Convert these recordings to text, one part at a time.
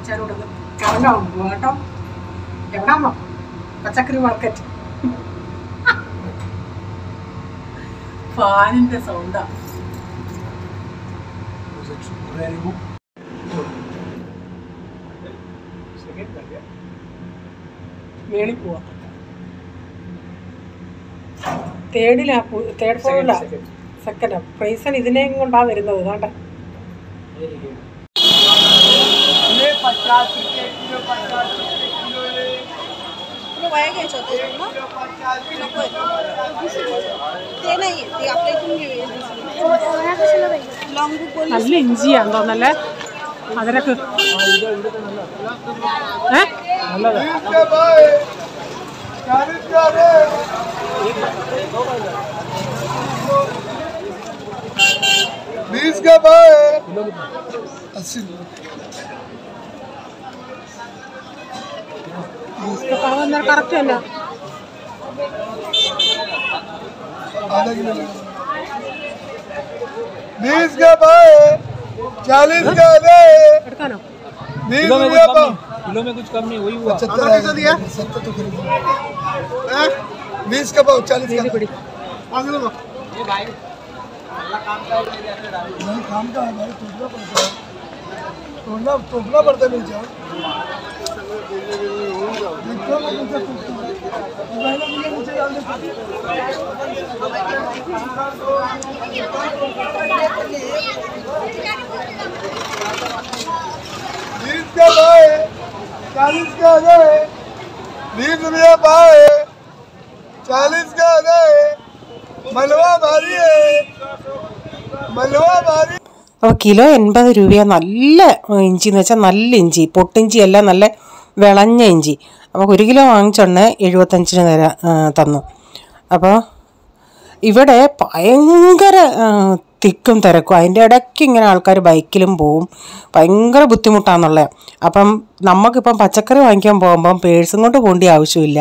റീച്ചാനോട് കറങ്ങാൻ പോവാ കേട്ടോ. എവിടാന്നോ? പച്ചക്കറി മാർക്കറ്റ്. ഫാനിന്റെ സൗണ്ടാ. മേളിൽ പോവാ. തേർഡ് ഫ്ലോറിലാ. സെക്കൻഡാ. പ്രൈസൺ ഇതിനെയും കൊണ്ടാ വരുന്നത്. വേണ്ട നല്ല ഇഞ്ചിയാന്ന് തോന്നല്ലേ അതിനൊക്കെ. കറക്റ്റ് അല്ല. എടുക്കാനോ? किलो में कुछ कम नहीं, वही हुआ। 70 दिया, 70 तो खरीद 20 का भाव 40 का पड़ी। ये भाई अल्लाह काम का नहीं, काम का है भाई, टोकना पड़ता है, टोकना पड़ता है। मिल जाओ देखो ना मुझे पहले मुझे डाल दे। 20 का भाव है, 40 का है, 20 रुपया भाव है, 40 का है। मलवा भारी है, मलवा भारी। അപ്പോൾ കിലോ 80 രൂപയാണ്. നല്ല ഇഞ്ചി എന്ന് വെച്ചാൽ നല്ല ഇഞ്ചി, പൊട്ടിഞ്ചി അല്ല, നല്ല വിളഞ്ഞ ഇഞ്ചി. അപ്പോൾ 1 കിലോ വാങ്ങിച്ചോണ്ട് 75 തന്നു. അപ്പോൾ ഇവിടെ ഭയങ്കര തിക്കും തിരക്കും. അതിൻ്റെ ഇടയ്ക്ക് ഇങ്ങനെ ആൾക്കാർ ബൈക്കിലും പോവും. ഭയങ്കര ബുദ്ധിമുട്ടാണെന്നുള്ളത്. അപ്പം നമുക്കിപ്പം പച്ചക്കറി വാങ്ങിക്കാൻ പോകുമ്പം പേഴ്സും കൊണ്ട് പോകേണ്ട ആവശ്യമില്ല.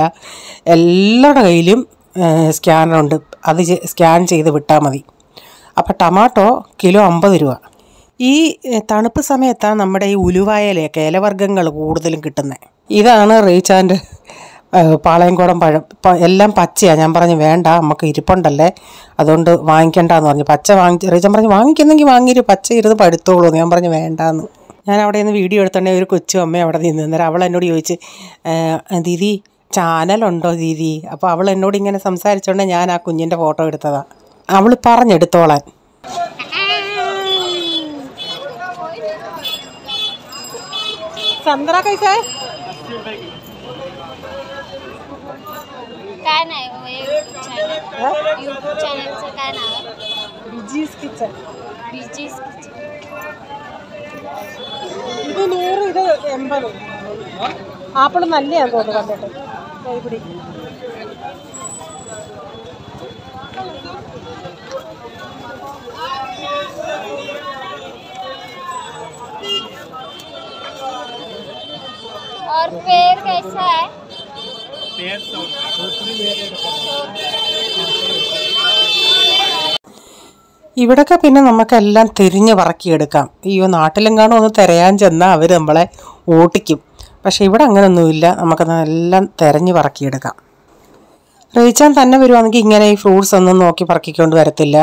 എല്ലാവരുടെ കയ്യിലും സ്കാനറുണ്ട്. അത് സ്കാൻ ചെയ്ത് വിട്ടാൽ മതി. അപ്പോൾ ടൊമാറ്റോ കിലോ 50 രൂപ. ഈ തണുപ്പ് സമയത്താണ് നമ്മുടെ ഈ ഉലുവായിലൊക്കെ ഇലവർഗ്ഗങ്ങൾ കൂടുതലും കിട്ടുന്നത്. ഇതാണ് റീച്ചാൻ്റെ പാളയംകോടൻ പഴം. എല്ലാം പച്ചയാണ്. ഞാൻ പറഞ്ഞു വേണ്ട, നമുക്ക് ഇരിപ്പുണ്ടല്ലേ, അതുകൊണ്ട് വാങ്ങിക്കണ്ടെന്ന് പറഞ്ഞു. പച്ച റീച്ചൻ പറഞ്ഞു വാങ്ങിക്കുന്നെങ്കിൽ വാങ്ങിയിട്ട് പച്ച ഇരുന്ന് പഴുത്തോളൂ. ഞാൻ പറഞ്ഞു വേണ്ടാന്ന്. ഞാൻ അവിടെ നിന്ന് വീഡിയോ എടുത്തോണ്ടെങ്കിൽ ഒരു കൊച്ചു അമ്മ അവിടെ നിന്ന്. അന്നേരം അവൾ എന്നോട് ചോദിച്ച്, ദീദി ചാനലുണ്ടോ ദീദി? അപ്പോൾ അവൾ എന്നോട് ഇങ്ങനെ സംസാരിച്ചോണ്ട് ഞാൻ ആ കുഞ്ഞിൻ്റെ ഫോട്ടോ എടുത്തതാണ്. അവൾ പറഞ്ഞെടുത്തോളാൻ. संतरा कैसा है? काय नाही हो, एक चॅनल YouTube चॅनलचं काय नाव आहे? ബിജീസ് കിച്ചൺ. Bee Gees kitchen. ഇത് 100, ഇത് 80. ആപ്പിൾ നല്ലയാന്ന് തോന്നുന്നു കണ്ടിട്ട്. കൈപിടി. और पेड़ कैसा है? पेड़ 100 ഇവിടൊക്കെ പിന്നെ നമുക്കെല്ലാം തിരിഞ്ഞ് പറക്കിയെടുക്കാം. അയ്യോ നാട്ടിലെങ്ങാനും ഒന്ന് തിരയാൻ ചെന്നാൽ അവർ നമ്മളെ ഓട്ടിക്കും. പക്ഷേ ഇവിടെ അങ്ങനെയൊന്നുമില്ല. നമുക്കെല്ലാം തിരഞ്ഞ് പറക്കിയെടുക്കാം. റീച്ചാൻ തന്നെ വരുവാണെങ്കിൽ ഇങ്ങനെ ഈ ഫ്രൂട്ട്സ് ഒന്നും നോക്കി പറക്കിക്കൊണ്ട് വരത്തില്ല.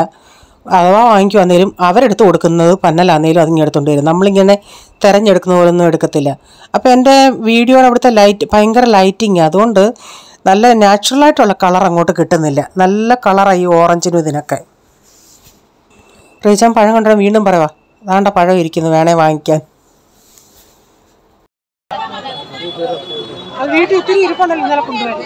അഥവാ വാങ്ങിക്കുവാന്നേലും അവരെടുത്ത് കൊടുക്കുന്നത് പന്നലാന്നേലും അതിങ്ങെടുത്തുകൊണ്ട് വരും. നമ്മളിങ്ങനെ തിരഞ്ഞെടുക്കുന്ന പോലൊന്നും എടുക്കത്തില്ല. അപ്പോൾ എൻ്റെ വീഡിയോയുടെ അവിടുത്തെ ലൈറ്റ് ഭയങ്കര ലൈറ്റിങ്, അതുകൊണ്ട് നല്ല നാച്ചുറലായിട്ടുള്ള കളർ അങ്ങോട്ട് കിട്ടുന്നില്ല. നല്ല കളറായി ഓറഞ്ചിനും ഇതിനൊക്കെ. റീച്ചാൻ പഴം കൊണ്ടുവരാൻ വീണ്ടും പറയുക, അതാണ്ട പഴം ഇരിക്കുന്നു, വേണേ വാങ്ങിക്കാൻ. അത് വീട്ടിൽ ഒത്തിരി ഇരിപ്പുണ്ടല്ലോ, ഇന്നലെ കൊണ്ടുവരാൻ.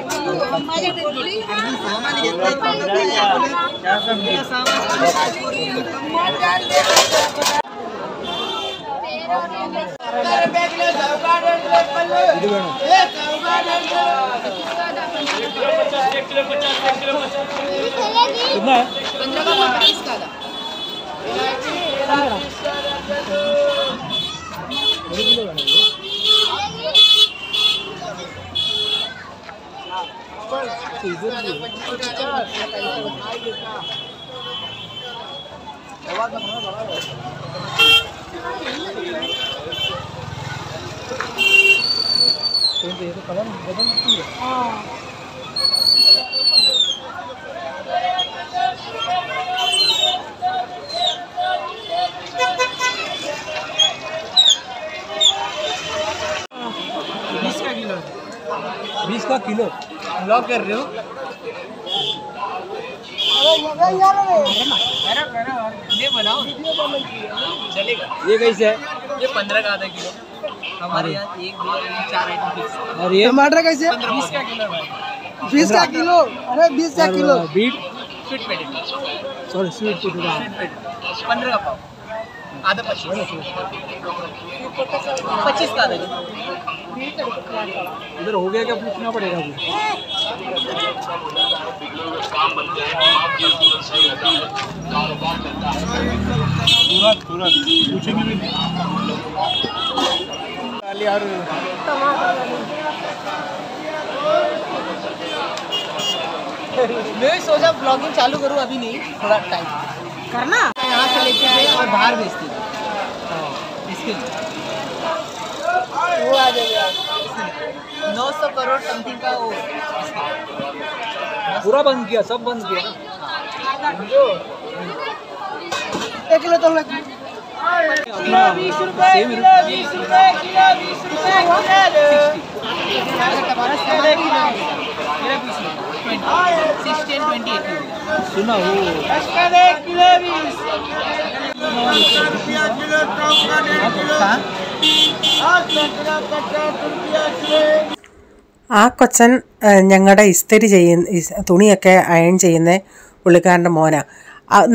बीस का किलो ब्लॉक कर रहे हो? ये बनाओ चलेगा। ये कैसे है? ये 15 का आधा किलो हमारे यहाँ 1 2 3 4 आइटम फिक्स। और ये टमाटर कैसे? 20 का किलो भाई। 20 का किलो? अरे 20 का kilo. Beet sweet potato, sorry sweet potato 15 का पाव, आधा 25 का आधा किलो। इधर हो गया क्या पूछना पड़ेगा अभी। पूरा पूछेंगे भी नहीं। मैं सोचा ब्लॉगिंग चालू करूँ, अभी नहीं, थोड़ा टाइम करना। यहाँ से लेके गए और बाहर भेजते हैं इसके लिए वो आ जाएगा 900 करोड़ समथिंग का वो पूरा बंद किया, सब बंद किया ना। 1 किलो तो लग 20 रुपए किलो 20 रुपए किलो 20 रुपए सुना वो किलो 20 ആ കൊച്ചൻ ഞങ്ങളുടെ ഇസ്തിരി തുണിയൊക്കെ അയൺ ചെയ്യുന്ന പുള്ളിക്കാരൻ്റെ മോനാ.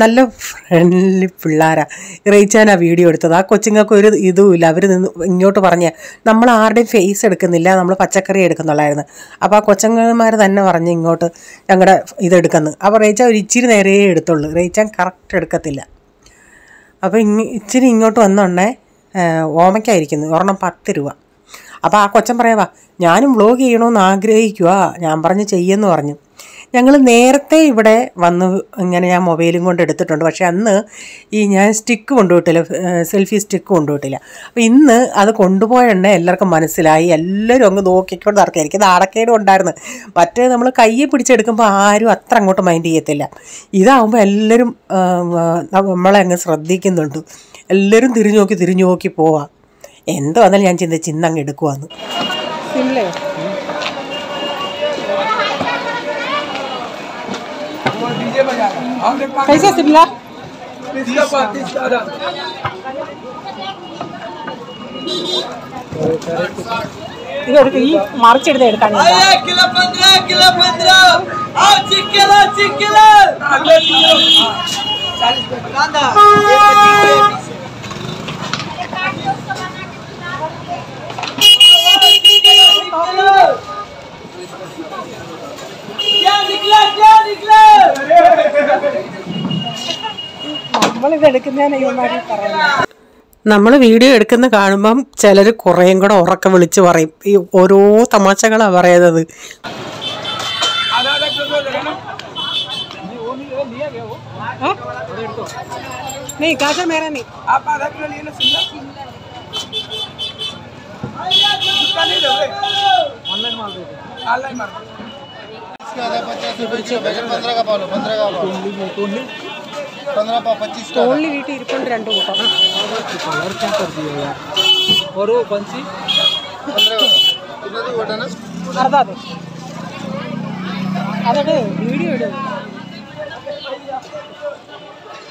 നല്ല ഫ്രണ്ട്ലി പിള്ളേരാ. റീച്ചാനാ വീഡിയോ എടുത്തത്. ആ കൊച്ചുങ്ങൾക്ക് ഒരു ഇതുമില്ല. അവർ ഇങ്ങോട്ട് പറഞ്ഞ് നമ്മൾ ആരുടെയും ഫേസ് എടുക്കുന്നില്ല, നമ്മൾ പച്ചക്കറി എടുക്കുന്നുള്ളായിരുന്നു. അപ്പോൾ ആ കൊച്ചന്മാർ തന്നെ പറഞ്ഞ് ഇങ്ങോട്ട് ഞങ്ങളുടെ ഇതെടുക്കുന്നു. അപ്പോൾ റീച്ചാൻ ഒരു ഇച്ചിരി നേരേ എടുത്തുള്ളൂ, റീച്ചാൻ കറക്റ്റ് എടുക്കത്തില്ല. അപ്പോൾ ഇച്ചിരി ഇങ്ങോട്ട് വന്നോണ്ടേ ഓമയ്ക്കായിരിക്കുന്നു, ഒരെണ്ണം 10 രൂപ. അപ്പോൾ ആ കൊച്ചൻ പറയാ ഞാനും വ്ളോഗ് ചെയ്യണമെന്ന് ആഗ്രഹിക്കുക. ഞാൻ പറഞ്ഞ് ചെയ്യുമെന്ന് പറഞ്ഞു. ഞങ്ങൾ നേരത്തെ ഇവിടെ വന്ന് ഇങ്ങനെ ഞാൻ മൊബൈലും കൊണ്ട് എടുത്തിട്ടുണ്ട്. പക്ഷേ അന്ന് ഞാൻ സ്റ്റിക്ക് കൊണ്ടുപോയിട്ടില്ല, സെൽഫി സ്റ്റിക്ക് കൊണ്ടുപോയിട്ടില്ല. അപ്പോൾ ഇന്ന് അത് കൊണ്ടുപോയെണ്ണ എല്ലാവർക്കും മനസ്സിലായി. എല്ലാവരും അങ്ങ് നോക്കിക്കൊണ്ട് നടക്കുക. എനിക്ക് നാടക്കേടും ഉണ്ടായിരുന്നു. മറ്റേ നമ്മൾ കയ്യെ പിടിച്ചെടുക്കുമ്പോൾ ആരും അത്ര അങ്ങോട്ട് മൈൻഡ് ചെയ്യത്തില്ല. ഇതാവുമ്പോൾ എല്ലാവരും നമ്മളെ അങ്ങ് ശ്രദ്ധിക്കുന്നുണ്ട്. എല്ലാവരും തിരിഞ്ഞു നോക്കി പോവാം. എന്തോ വന്നാലും ഞാൻ ചിന്തിച്ച് ഇന്നങ്ങ് എടുക്കുവാന്ന്. ഇല്ലേ कैसे शिमला ഇത് ഈ മറിച്ചെടുത്ത് എടുക്കാൻ किलो 15 आओ चिकला क्या निकला നമ്മളിത് എടുക്കുന്നതിന് ഇവന്മാര് പറയുന്നത്. നമ്മൾ വീഡിയോ എടുക്കുന്ന കാണുമ്പം ചിലർ കുറേയും കൂടെ ഉറക്കെ വിളിച്ച് പറയും. ഈ ഓരോ തമാശകളാണ് പറയുന്നത്. नहीं गाजर मेरा नहीं, आप आधा किलो लिए ना शिमला ऑनलाइन मार देते ऑनलाइन मार इसका आधा 50 रुपए किलो बैगन 15 का पाव लो 15 का पाव 15 पाव 25 का തോളിൽ വീട്ടിൽ ഇരിപ്പുണ്ട് 2 കൂട്ടം. कलर क्या कर दिया यार और वो पंची 15 का कितना दी वटा ना अर्धा दे अरे वीडियो इड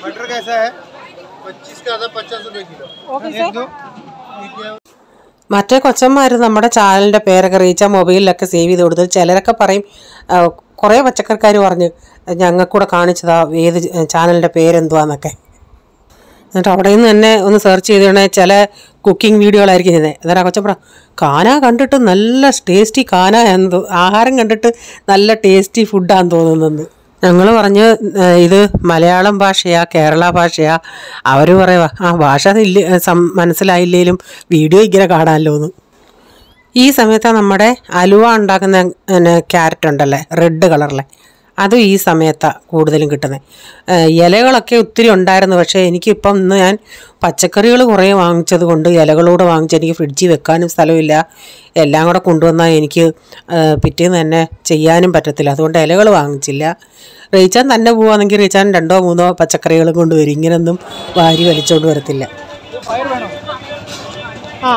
मटर कैसा है 25 का आधा 50 रुपए किलो ओके सर. ठीक है മറ്റേ കൊച്ചന്മാർ നമ്മുടെ ചാനലിൻ്റെ പേരൊക്കെ റീച്ചാൽ മൊബൈലിലൊക്കെ സേവ് ചെയ്ത് കൊടുത്തു. ചിലരൊക്കെ പറയും, കുറേ പച്ചക്കറിക്കാർ പറഞ്ഞ് ഞങ്ങൾക്കൂടെ കാണിച്ചതാ ഏത് ചാനലിൻ്റെ പേരെന്തുവാന്നൊക്കെ. എന്നിട്ട് അവിടെ നിന്ന് തന്നെ ഒന്ന് സെർച്ച് ചെയ്തോണേ ചില കുക്കിംഗ് വീഡിയോകളായിരിക്കും ചെയ്യുന്നത്. അന്നേരം കൊച്ചൻ പറ കാന കണ്ടിട്ട് നല്ല ടേസ്റ്റി കാന എന്തോ ആഹാരം കണ്ടിട്ട് നല്ല ടേസ്റ്റി ഫുഡാന്ന് തോന്നുന്നത്. ഞങ്ങൾ പറഞ്ഞ് ഇത് മലയാളം ഭാഷയാ കേരള ഭാഷയാ. അവർ പറയുക ആ ഭാഷ മനസ്സിലായില്ലേലും വീഡിയോ ഇങ്ങനെ കാണാമല്ലോ എന്ന്. ഈ സമയത്താണ് നമ്മുടെ അലുവ ഉണ്ടാക്കുന്ന ക്യാരറ്റ് ഉണ്ടല്ലേ റെഡ് കളറിലെ അതും ഈ സമയത്താണ് കൂടുതലും കിട്ടുന്നത്. ഇലകളൊക്കെ ഒത്തിരി ഉണ്ടായിരുന്നു, പക്ഷേ എനിക്കിപ്പം ഇന്ന് ഞാൻ പച്ചക്കറികൾ കുറേ വാങ്ങിച്ചത് കൊണ്ട് ഇലകളൂടെ വാങ്ങിച്ച് എനിക്ക് ഫ്രിഡ്ജിൽ വെക്കാനും സ്ഥലമില്ല. എല്ലാം കൂടെ കൊണ്ടുവന്നാൽ എനിക്ക് പിറ്റേന്ന് തന്നെ ചെയ്യാനും പറ്റത്തില്ല. അതുകൊണ്ട് ഇലകൾ വാങ്ങിച്ചില്ല. റീച്ചാൻ തന്നെ പോവുകയാണെങ്കിൽ റീച്ചാൻ 2 or 3 പച്ചക്കറികളും കൊണ്ടുവരും. ഇങ്ങനെയൊന്നും വാരി വലിച്ചുകൊണ്ട് വരത്തില്ല. ആ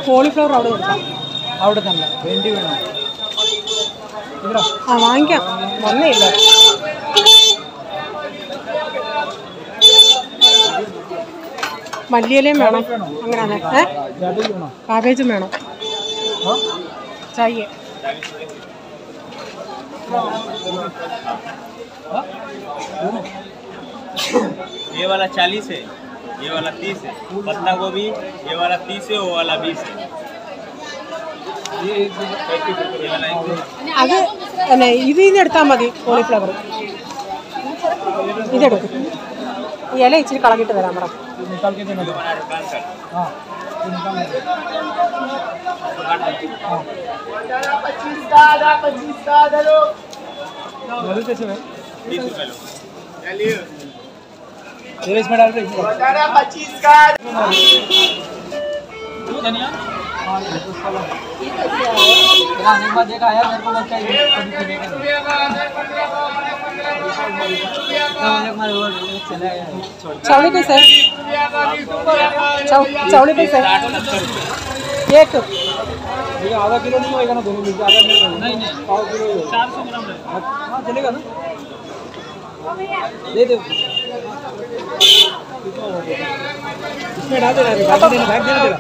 കോളിഫ്ലവർ അവിടെ കൊടുക്കാം. അവിടെ തന്നെ വേണ്ടി വേണോ? ആ വാങ്ങിക്കാം, വന്നേ ഇല്ല. മല്ലിയിലയും വേണം. അങ്ങനെയാണ്. കാബേജും വേണം. ചായ ये वाला 40 है, ये वाला 30 है, पत्ता गोभी ये वाला 30 है, वो वाला 20 है। ये वाला അത് അല്ലേ, ഇത് എടുത്താൽ മതി. കോളിഫ്ലവർ ഇതെടുക്കും. ഇല ഇച്ചിരി കളഞ്ഞിട്ട് തരാം പറ. इसमें डाल दे 25 का धनिया। एक बार देखा यार, मेरे को लगता है चौड़ी कैसे? चौड़ी कैसे? एक आधा किलो नहीं होएगा ना, दोनों मिलकर आधा किलो नहीं, पाव किलो 400 ग्राम हाँ चलेगा ना, दे दो इसमें डाल देना, बैग देना तेरा।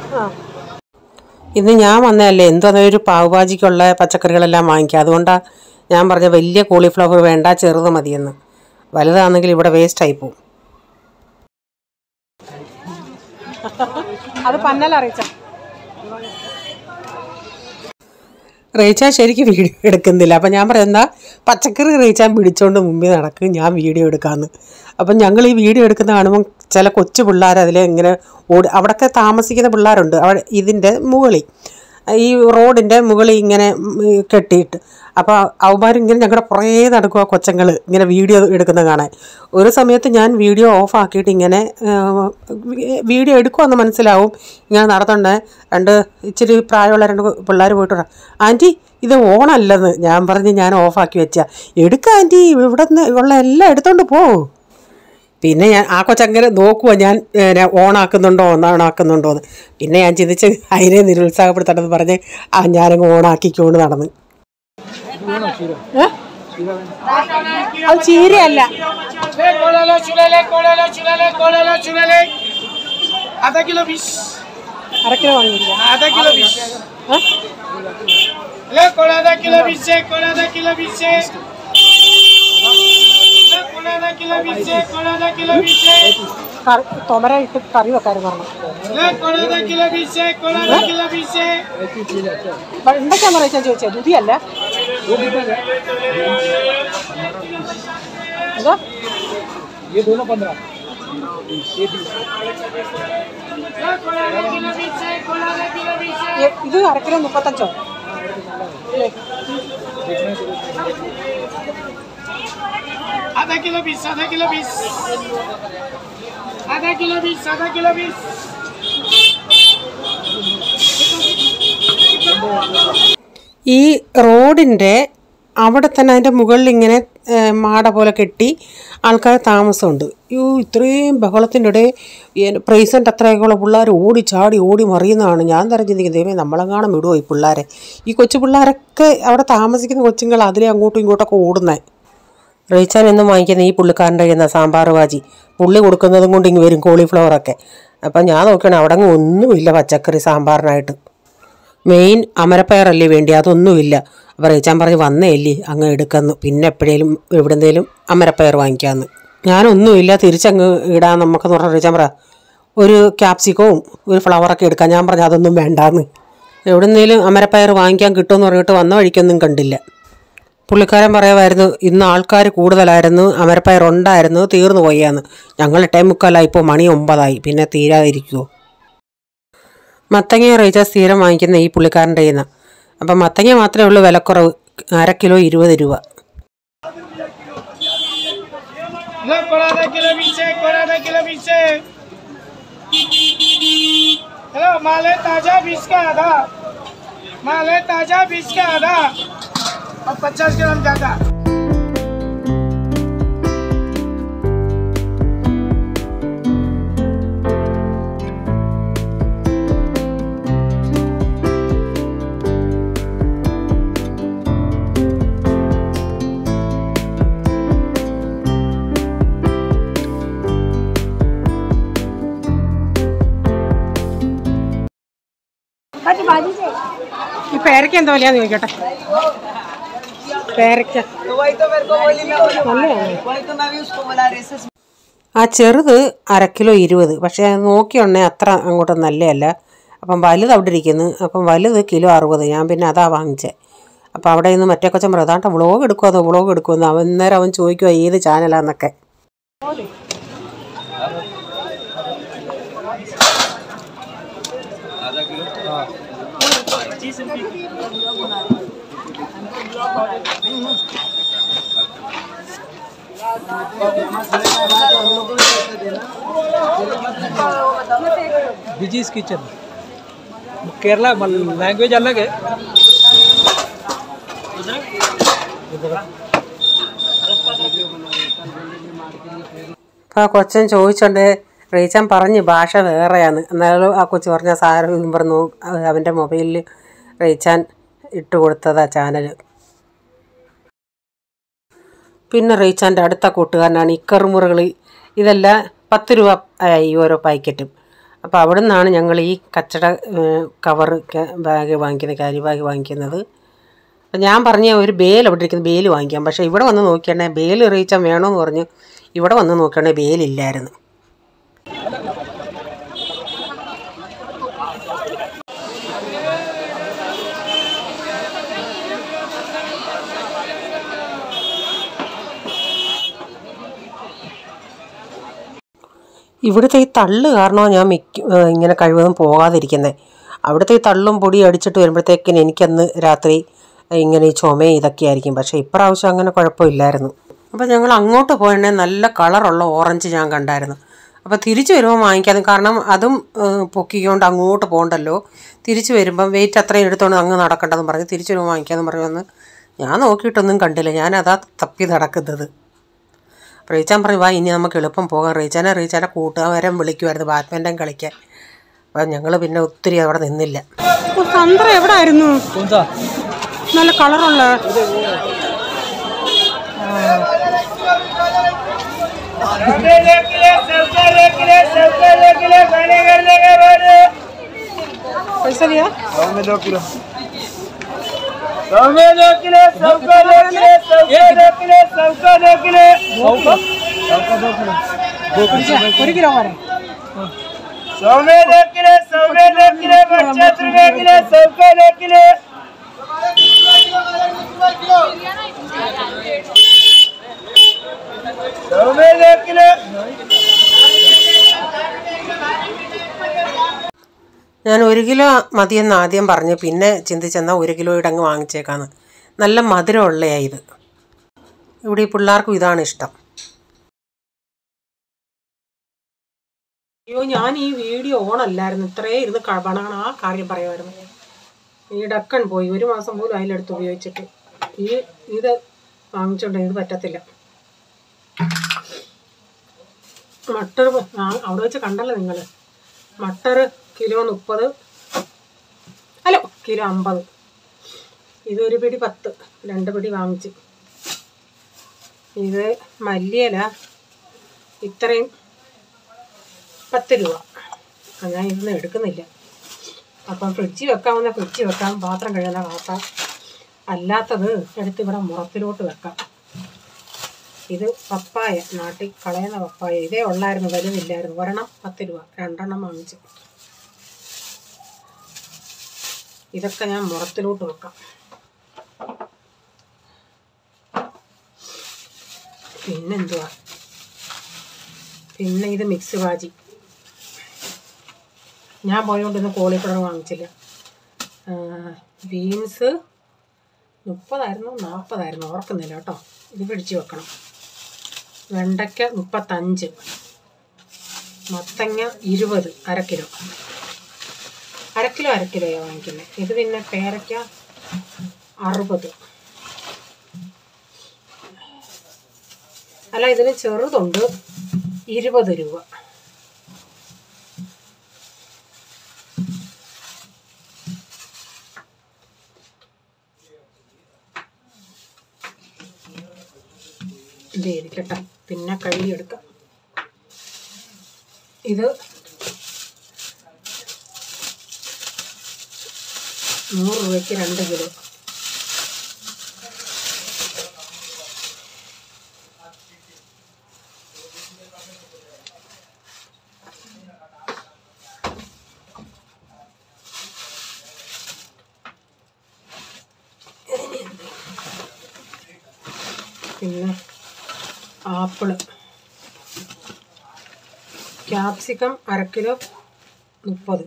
ഇന്ന് ഞാൻ വന്നതല്ലേ, എന്തോന്നോ ഒരു പാവുഭാജിക്കുള്ള പച്ചക്കറികളെല്ലാം വാങ്ങിക്കുക. അതുകൊണ്ടാണ് ഞാൻ പറഞ്ഞ വലിയ കോളിഫ്ലവർ വേണ്ട, ചെറുത് മതിയെന്ന്. വലുതാണെങ്കിൽ ഇവിടെ വേസ്റ്റ് ആയി പോവും. അത് പന്നലറിയിച്ച റീച്ചാൻ ശരിക്കും വീഡിയോ എടുക്കുന്നില്ല. അപ്പം ഞാൻ പറയുന്ന പച്ചക്കറി റീച്ചാൻ പിടിച്ചോണ്ട് മുമ്പിൽ നടക്കും, ഞാൻ വീഡിയോ എടുക്കാമെന്ന്. അപ്പം ഞങ്ങൾ ഈ വീഡിയോ എടുക്കുന്ന കാണുമ്പം ചില കൊച്ചു പിള്ളേർ അതിൽ ഇങ്ങനെ അവിടെയൊക്കെ താമസിക്കുന്ന പിള്ളേരുണ്ട്. അവിടെ ഇതിൻ്റെ മുകളിൽ, ഈ റോഡിൻ്റെ മുകളിൽ ഇങ്ങനെ കെട്ടിയിട്ട്, അപ്പോൾ അവന്മാരിങ്ങനെ ഞങ്ങളുടെ പുറകെ നടക്കുക കൊച്ചങ്ങൾ ഇങ്ങനെ വീഡിയോ എടുക്കുന്ന കാണാൻ. ഒരു സമയത്ത് ഞാൻ വീഡിയോ ഓഫാക്കിയിട്ട് ഇങ്ങനെ വീഡിയോ എടുക്കുമെന്ന് മനസ്സിലാവും, ഇങ്ങനെ നടത്തുണ്ട്. ഇച്ചിരി പ്രായമുള്ള 2 പിള്ളേർ പോയിട്ട് പറയാം, ആൻറ്റി ഇത് ഓണല്ലെന്ന്. ഞാൻ പറഞ്ഞ് ഞാൻ ഓഫാക്കി വെച്ചാൽ എടുക്കുക ആൻറ്റി, ഇവിടെ നിന്ന് ഉള്ള എല്ലാം എടുത്തോണ്ട് പോകും. പിന്നെ ഞാൻ ആ കൊച്ചങ്ങനെ നോക്കുക ഞാൻ ഓണാക്കുന്നുണ്ടോ ഓണാക്കുന്നുണ്ടോയെന്ന്. പിന്നെ ഞാൻ ചിന്തിച്ച് അതിനെ നിരുത്സാഹപ്പെടുത്തണമെന്ന് പറഞ്ഞ് ഞാനങ്ങ് ഓണാക്കിക്കൊണ്ട് നടന്ന്. അത് ചീരയല്ല. आधा किलो 20 അര കിലോ വാങ്ങിയില്ല. आधा किलो 20 ले कोड़ा आधा किलो 20 से कोड़ा आधा किलो 20 से ले कोड़ा आधा किलो 20 से कोड़ा आधा किलो 20 से തൊമര ഇട്ട് കറി വെക്കാനും പറഞ്ഞു. ले कोड़ा आधा किलो 20 से कोड़ा आधा किलो 20 से എന്തൊക്കെയാ പറയാ ചോദിച്ചത്? ദുധിയല്ല അതോ? ये दोनों 15 ये 20 ले कोड़ा आधा किलो 20 से कोड़ा आधा किलो 20 से ഇത് അര കിലോ 35. आधा किलो 20 आधा किलो 20 आधा किलो 20 आधा किलो 20 ഈ റോഡിൻ്റെ അവിടെ തന്നെ അതിൻ്റെ മുകളിൽ ഇങ്ങനെ മാട പോലെ കെട്ടി ആൾക്കാർ താമസമുണ്ട്. ഇത്രയും ബഹളത്തിൻ്റെ ഇടയിൽ പ്രൈസൻ്റ് അത്രയൊക്കെയുള്ള പിള്ളേർ ഓടി ചാടി ഓടി മറിയുന്നതാണ്. ഞാൻ ചിന്തിക്കുന്നത് ദൈവമേ നമ്മളെങ്ങാനും വിടുമോ ഈ പിള്ളേരെ. ഈ കൊച്ചു പിള്ളേരൊക്കെ അവിടെ താമസിക്കുന്ന കൊച്ചുങ്ങൾ അതിലെ അങ്ങോട്ടും ഇങ്ങോട്ടൊക്കെ ഓടുന്നത്. റീച്ചാൻ എന്നും വാങ്ങിക്കുന്ന ഈ പുള്ളിക്കാരൻ്റെ കയ്യിൽ നിന്ന് സാമ്പാർ ഭാജി പുള്ളി കൊടുക്കുന്നതും കൊണ്ട് ഇങ്ങ് വരും കോളിഫ്ലവറൊക്കെ. അപ്പം ഞാൻ നോക്കുകയാണെങ്കിൽ അവിടെ അങ്ങ് ഒന്നുമില്ല പച്ചക്കറി സാമ്പാറിനായിട്ട്. മെയിൻ അമരപ്പയറല്ലേ വേണ്ടി, അതൊന്നുമില്ല. അപ്പോൾ റീച്ചാൻ പറഞ്ഞ് വന്നേ അല്ലേ അങ്ങ് എടുക്കുന്നു, പിന്നെ എപ്പോഴേലും എവിടെന്തേലും അമരപ്പയർ വാങ്ങിക്കാമെന്ന്. ഞാനൊന്നുമില്ല തിരിച്ചങ്ങ് ഇടാൻ നമുക്കെന്ന് പറഞ്ഞാൽ റീച്ചാൻ പറ ഒരു ക്യാപ്സിക്കവും ഒരു ഫ്ലവറൊക്കെ എടുക്കാം. ഞാൻ പറഞ്ഞു അതൊന്നും വേണ്ടാന്ന്, എവിടെന്തേലും അമരപ്പയർ വാങ്ങിക്കാൻ കിട്ടുമെന്ന് പറഞ്ഞിട്ട് വന്ന വഴിക്കൊന്നും കണ്ടില്ല. പുള്ളിക്കാരൻ പറയുമായിരുന്നു ഇന്ന് ആൾക്കാർ കൂടുതലായിരുന്നു, അമരപ്പയർ ഉണ്ടായിരുന്നു, തീർന്നു പോയാന്ന്. ഞങ്ങൾ 8:45 ഇപ്പോൾ മണി 9 പിന്നെ തീരാതിരിക്കുമോ? മത്തങ്ങ റീച്ച സ്ഥിരം വാങ്ങിക്കുന്ന ഈ പുള്ളിക്കാരൻ്റെ കയ്യിൽ നിന്നാണ്. അപ്പം മത്തങ്ങ മാത്രമേ ഉള്ളൂ വിലക്കുറവ്, 1/2 കിലോ 20 രൂപ. ताजा 20 का आधा और 50 ग्राम ज्यादा। ഈ പേരയ്ക്ക എന്താ വിലയാന്ന് ചോദിക്കട്ടെ. പേരയ്ക്ക ആ ചെറുത് 1/2 കിലോ 20, പക്ഷേ അത് നോക്കിയുണ്ടേ അത്ര അങ്ങോട്ട് നല്ലതല്ല. അപ്പം വലുത് അവിടെ ഇരിക്കുന്നു. അപ്പം വലുത് കിലോ 60. ഞാൻ പിന്നെ അതാ വാങ്ങിച്ചത്. അപ്പം അവിടെ നിന്ന് മറ്റേ കൊച്ചൻ പ്രധാന വ്ളോഗ് എടുക്കുമെന്ന് അന്നേരം അവൻ ചോദിക്കുമോ ഏത് ചാനലാന്നൊക്കെ. विजीज किचन केरला लैंग्वेज अलग है. അപ്പോൾ ആ കൊച്ചൻ ചോദിച്ചോണ്ട് റീച്ചാൻ പറഞ്ഞ് ഭാഷ വേറെയാണ്. എന്നാലും ആ കൊച്ചു പറഞ്ഞ സാരം പറഞ്ഞു അവൻ്റെ മൊബൈലിൽ റീച്ചാൻ ഇട്ട് കൊടുത്തതാ ചാനൽ. പിന്നെ റീച്ചാൻ്റെ അടുത്ത കൂട്ടുകാരനാണ് ഈ കറുമുറകൾ. ഇതെല്ലാം 10 രൂപ ഈ ഓരോ പാക്കറ്റും. അപ്പോൾ അവിടെ നിന്നാണ് ഞങ്ങൾ ഈ കച്ചട കവർ ബാഗ് വാങ്ങിക്കുന്നത്, കാരി ബാഗ് വാങ്ങിക്കുന്നത്. അപ്പം ഞാൻ പറഞ്ഞ ഒരു ബേൽ അവിടെ ഇരിക്കുന്ന ബേൽ വാങ്ങിക്കാം. പക്ഷേ ഇവിടെ വന്ന് നോക്കിയാണെങ്കിൽ ബേൽ റീച്ചാൻ വേണമെന്ന് പറഞ്ഞു. ഇവിടെ വന്ന് നോക്കുകയാണെങ്കിൽ ബേലില്ലായിരുന്നു. ഇവിടുത്തെ ഈ തള്ള് കാരണമാണ് ഞാൻ ഇങ്ങനെ കഴിവതും പോകാതിരിക്കുന്നത്. അവിടുത്തെ ഈ തള്ളും പൊടി അടിച്ചിട്ട് വരുമ്പോഴത്തേക്കിന് എനിക്കന്ന് രാത്രി ഇങ്ങനെ ഈ ചുമയും ഇതൊക്കെ ആയിരിക്കും. പക്ഷേ ഇപ്രാവശ്യം അങ്ങനെ കുഴപ്പമില്ലായിരുന്നു. അപ്പോൾ ഞങ്ങൾ അങ്ങോട്ട് പോയണേ നല്ല കളറുള്ള ഓറഞ്ച് ഞാൻ കണ്ടായിരുന്നു. അപ്പോൾ തിരിച്ചു വരുമ്പോൾ വാങ്ങിക്കാതെ, കാരണം അതും പൊക്കിക്കൊണ്ട് അങ്ങോട്ട് പോകണ്ടല്ലോ. തിരിച്ചു വരുമ്പം വെയിറ്റ് അത്രയും എടുത്തോണ്ട് അങ്ങ് നടക്കണ്ടെന്ന് പറഞ്ഞ് തിരിച്ചു വരുമ്പോൾ വാങ്ങിക്കാമെന്ന് പറയുമെന്ന് ഞാൻ നോക്കിയിട്ടൊന്നും കണ്ടില്ല. ഞാനതാ തപ്പി നടക്കുന്നത്. റീച്ചാൻ പറഞ്ഞു വാ ഇനി നമുക്ക് എളുപ്പം പോകാം. റീച്ചാൻ്റെ കൂട്ടുകാരൻ വിളിക്കുമായിരുന്നു ബാഡ്മിൻ്റൺ കളിക്കാൻ. അപ്പം ഞങ്ങൾ പിന്നെ ഒത്തിരി അവിടെ നിന്നില്ല. സന്ദ്ര എവിടെ ആയിരുന്നു? നല്ല കളറുള്ള പൈസ लिया 2 किलो 2 किलो 1 കിലോ വരെ 100 में 2 किलो 50 रुपए किलो 100 किलो 100 में 2 किलो. ഞാൻ 1 കിലോ മതിയെന്ന് ആദ്യം പറഞ്ഞു. പിന്നെ ചിന്തിച്ചെന്നാൽ 1 കിലോയുടെ അങ്ങ് വാങ്ങിച്ചേക്കാന്ന്. നല്ല മധുരമുള്ളതാണ് ഇത്. ഇവിടെ ഈ പിള്ളേർക്കും ഇതാണ് ഇഷ്ടം. അയ്യോ ഞാൻ ഈ വീഡിയോ ഓണല്ലായിരുന്നു. ഇത്രയും ഇരുന്ന് പണങ്ങണ ആ കാര്യം പറയുമായിരുന്നു. ഈ ഡക്കൺ പോയി 1 മാസം പോലും അതിലെടുത്ത് ഉപയോഗിച്ചിട്ട് ഇത് വാങ്ങിച്ചോണ്ട് ഇത് പറ്റത്തില്ല. മട്ടർ അവിടെ വെച്ച് കണ്ടല്ലോ നിങ്ങൾ. മട്ടർ കിലോ 30, അല്ല കിലോ 50. ഇത് 1 പിടി 10, 2 പിടി വാങ്ങിച്ച്. ഇത് മല്ലിയില ഇത്രയും 10 രൂപ. ഞാൻ ഇതൊന്നും എടുക്കുന്നില്ല. അപ്പം ഫ്രിഡ്ജിൽ വെക്കാവുന്ന ഫ്രിഡ്ജിൽ വെക്കാം, പാത്രം കഴുകുന്ന പാത്രം, അല്ലാത്തത് എടുത്ത് ഇവിടെ മുറത്തിലോട്ട് വെക്കാം. ഇത് പപ്പായ, നാട്ടിൽ കളയുന്ന പപ്പായ. ഇതേ ഉള്ളായിരുന്നു, വലുതില്ലായിരുന്നു. 1 10 രൂപ, 2 വാങ്ങിച്ചു. ഇതൊക്കെ ഞാൻ മുറത്തിലോട്ട് വെക്കാം. പിന്നെന്തുവാ, പിന്നെ ഇത് മിക്സ് ഭാജി. ഞാൻ പോയോണ്ടൊന്നും കോളിഫ്ലവർ വാങ്ങിച്ചില്ല. ബീൻസ് 30 40 ഓർക്കുന്നില്ല കേട്ടോ. ഇത് പിടിച്ച് വെക്കണം. വെണ്ടയ്ക്ക 35, മത്തങ്ങ 20, അര കിലോ വാങ്ങിക്കുന്നത്. ഇത് പിന്നെ പേരയ്ക്ക 60. അല്ല, ഇതിന് ചെറുതുണ്ട് 20 രൂപ. ഇരിക്കട്ടെ, പിന്നെ കഴുകിയെടുക്കാം. ഇത് 100 രൂപയ്ക്ക് 2 കിലോ. പിന്നെ ആപ്പിള്, ക്യാപ്സിക്കം അര കിലോ 30.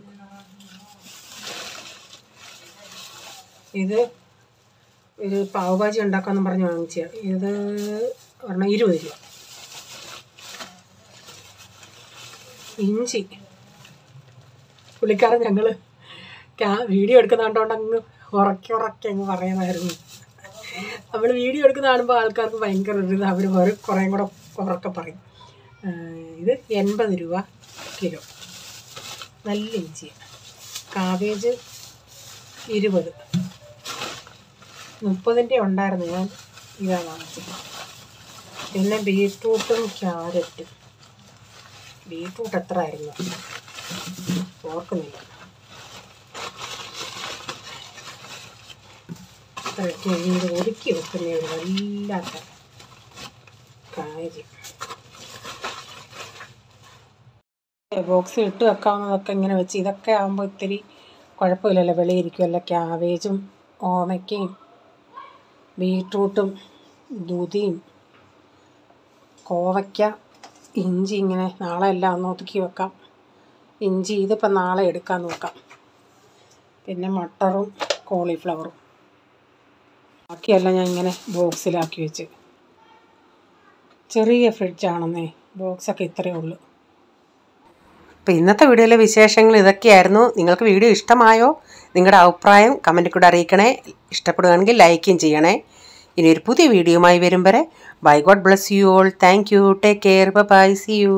ഇത് ഒരു പാവ് ഭാജി ഉണ്ടാക്കാമെന്ന് പറഞ്ഞ് വാങ്ങിച്ച. ഇത് പറഞ്ഞാൽ 20 രൂപ. ഇഞ്ചി പുള്ളിക്കാരൻ ഞങ്ങൾ വീഡിയോ എടുക്കുന്ന കണ്ടോണ്ട് അങ്ങ് ഉറക്കെ അങ്ങ് പറയുമായിരുന്നു. നമ്മൾ വീഡിയോ എടുക്കുന്ന കാണുമ്പോൾ ആൾക്കാർക്ക് ഭയങ്കര ഒരു ഇത്, അവർ കുറേ കൂടെ ഉറക്കെ പറയും. ഇത് 80 രൂപ കിലോ. നല്ല ഇഞ്ചി. കാബേജ് 20, 30ൻ്റെ ഉണ്ടായിരുന്നു. ഞാൻ ഇതാണ് വാങ്ങിച്ചത്. പിന്നെ ബീട്രൂട്ടും ക്യാരറ്റും. ബീട്രൂട്ട് എത്ര ആയിരുന്നു ഓർക്കുന്നില്ല. ഇത്രയൊക്കെ ഇത് ഒതുക്കി വെക്കുന്ന ഒരു വല്ലാത്ത കാര്യം. ബോക്സിൽ ഇട്ട് വെക്കാവുന്നതൊക്കെ ഇങ്ങനെ വെച്ച്, ഇതൊക്കെ ആകുമ്പോൾ ഇത്തിരി കുഴപ്പമില്ലല്ലോ, വെളിയിരിക്കുമല്ലോ. ക്യാബേജും ഓമയ്ക്കയും ബീട്രൂട്ടും ദുതിയും കോവയ്ക്ക, ഇഞ്ചി ഇങ്ങനെ നാളെ എല്ലാം ഒന്ന് ഒതുക്കി വെക്കാം. ഇഞ്ചി ഇതിപ്പോൾ നാളെ എടുക്കാൻ നോക്കാം. പിന്നെ മട്ടറും കോളിഫ്ലവറും ബാക്കിയെല്ലാം ഞാൻ ഇങ്ങനെ ബോക്സിലാക്കി വെച്ച്. ചെറിയ ഫ്രിഡ്ജാണെന്നേ, ബോക്സൊക്കെ ഇത്രയേ ഉള്ളൂ. അപ്പോൾ ഇന്നത്തെ വീഡിയോയിലെ വിശേഷങ്ങൾ ഇതൊക്കെയായിരുന്നു. നിങ്ങൾക്ക് വീഡിയോ ഇഷ്ടമായോ? നിങ്ങളുടെ അഭിപ്രായം കമൻറ്റിൽ കൂടെ അറിയിക്കണേ. ഇഷ്ടപ്പെടുകയാണെങ്കിൽ ലൈക്കും ചെയ്യണേ. ഇനി ഒരു പുതിയ വീഡിയോയുമായി വരും വരെ bye. God bless you all. Thank you. Take care. Bye. See U.